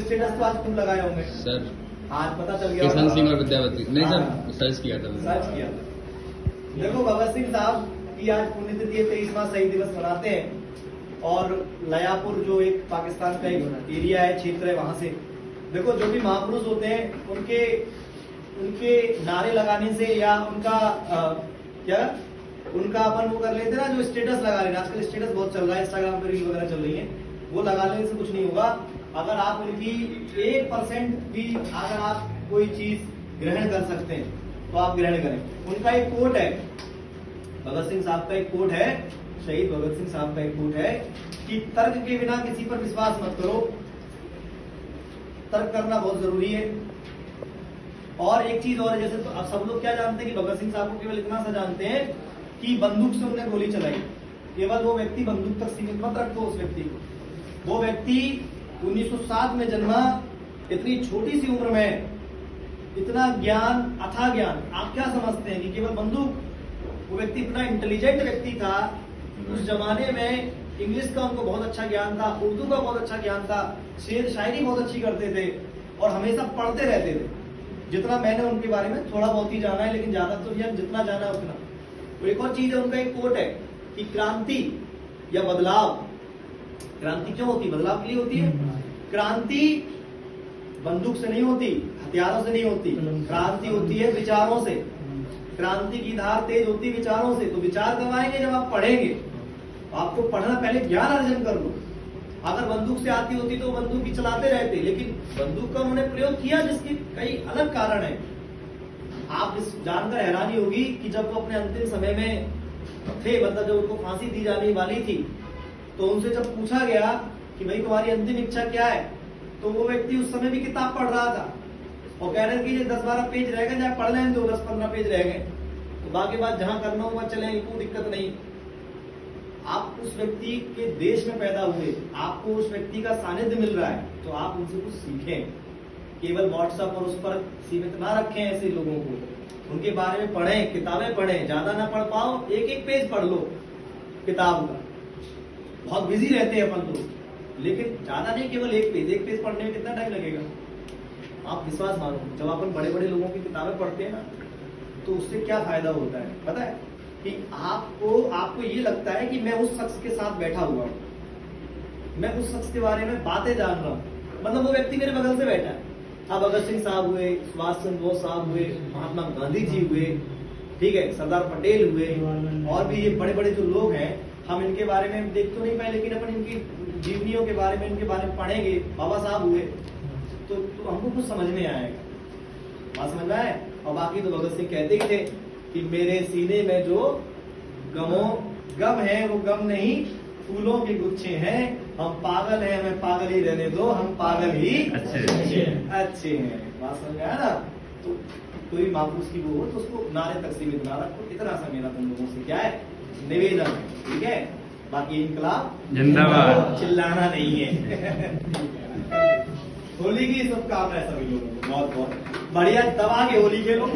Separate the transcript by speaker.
Speaker 1: Status तो आज तुम लगाए होंगे
Speaker 2: सर।
Speaker 1: आज पता चल गया
Speaker 2: किशन सिंह और विद्यावती नहीं
Speaker 1: हाँ।
Speaker 2: सर, सर्च किया था मैंने।
Speaker 1: सर्च किया था। देखो भगत सिंह साहब की आज पुण्यतिथि है, 23वां शहीद दिवस मनाते हैं और लयापुर जो एक पाकिस्तान का एक एरिया है, क्षेत्र है, वहां से देखो जो भी महापुरुष होते हैं उनके नारे लगाने से या उनका उनका अपन वो कर लेते ना, जो स्टेटस लगा लेना, आजकल स्टेटस बहुत चल रहा है, इंस्टाग्राम पे रील वगैरह चल रही है, वो लगा लेने से कुछ नहीं होगा। अगर आप उनकी 1% भी अगर आप कोई चीज ग्रहण कर सकते हैं तो आप ग्रहण करें। उनका एक कोट है, भगत सिंह साहब का एक कोट है, शहीद भगत सिंह साहब का एक कोट है कि तर्क के बिना किसी पर विश्वास मत करो, तर्क करना बहुत जरूरी है। और एक चीज और है, जैसे तो अब सब लोग क्या जानते हैं कि भगत सिंह साहब को केवल इतना सा जानते हैं कि बंदूक से उन्होंने गोली चलाई, केवल वो व्यक्ति बंदूक तक सीमित मत रखो उस व्यक्ति को। वो व्यक्ति 1907 में जन्मा, इतनी छोटी सी उम्र में इतना ज्ञान, अथाह ज्ञान, आप क्या समझते हैं कि केवल बंदूक? वो व्यक्ति इतना इंटेलिजेंट व्यक्ति था, उस जमाने में इंग्लिश का उनको बहुत अच्छा ज्ञान था, उर्दू का बहुत अच्छा ज्ञान था, शेर शायरी बहुत अच्छी करते थे और हमेशा पढ़ते रहते थे। जितना मैंने उनके बारे में थोड़ा बहुत ही जाना है, लेकिन ज्यादा तो नहीं, जितना जाना है उतना। तो एक और चीज है, उनका एक कोट है कि क्रांति या बदलाव, क्रांति क्यों होती? बदलाव के लिए होती है। क्रांति बंदूक से नहीं होती, हथियारों से नहीं होती, क्रांति होती है विचारों से। क्रांति की धार तेज होती है विचारों से। तो विचार कब आएंगे? जब आप पढ़ेंगे। आपको पढ़ना, पहले ज्ञान अर्जन कर लो। अगर बंदूक से आती होती तो बंदूक ही चलाते रहते, लेकिन बंदूक का उन्होंने प्रयोग किया जिसके कई अलग कारण है। आप इस जानकर हैरानी होगी कि जब वो अपने अंतिम समय में थे, मतलब जब उनको फांसी दी जाने वाली थी, तो उनसे जब पूछा गया कि भाई तुम्हारी अंतिम इच्छा क्या है, तो वो व्यक्ति उस समय भी किताब पढ़ रहा था और कह रहे कि 10-12 पेज रह गए, पढ़ लें, तो 10-15 पेज रह गए, तो बाकी बात जहां करना होगा चलेंगे, कोई दिक्कत नहीं। आप उस व्यक्ति के देश में पैदा हुए, आपको उस व्यक्ति का सानिध्य मिल रहा है, तो आप उनसे कुछ सीखें। केवल व्हाट्सएप और उस पर सीमित ना रखें ऐसे लोगों को, उनके बारे में पढ़ें, किताबें पढ़ें। ज्यादा ना पढ़ पाओ, एक पेज पढ़ लो किताब का। बहुत बिजी रहते हैं अपन लोग, लेकिन ज्यादा नहीं, केवल एक पेज पढ़ने में कितना टाइम लगेगा? आप विश्वास मानो, जब अपन बड़े बड़े लोगों की किताबें पढ़ते हैं ना, तो उससे क्या फायदा होता है पता है? कि आपको ये लगता है कि मैं उस शख्स के साथ बैठा हुआ हूं, मैं उस शख्स के बारे में बातें जान रहा हूं, मतलब वो व्यक्ति मेरे बगल से बैठा है। अब भगत सिंह साहब हुए, सुभाष चंद्र बोस साहब हुए, महात्मा गांधी जी हुए, ठीक है, सरदार पटेल हुए, और भी ये बड़े बड़े जो लोग हैं, हम इनके बारे में देख तो नहीं पाए, लेकिन अपन इनकी जीवनियों के बारे में, इनके बारे में पढ़ेंगे। बाबा साहब हुए, तो हमको कुछ समझ में आएगा, बात समझ में आए। और बाकी तो भगत सिंह कहते ही थे कि मेरे सीने में जो गम है वो गम नहीं, फूलों के गुच्छे हैं, हम पागल हैं, हमें पागल ही रहने दो, हम पागल ही अच्छे हैं। बात समझ में आया ना? तो कोई महापुरुष की वो हो तो उसको नारे तक सीमित ना रखो। इतना सा मेरा तुम लोगों से क्या है, निवेदन है, ठीक है? बाकी इनकलाब जिंदाबाद, चिल्लाना नहीं है। होली की शुभकामनाएं सभी लोगों को, बहुत बहुत बढ़िया, दबा के होली खेलो।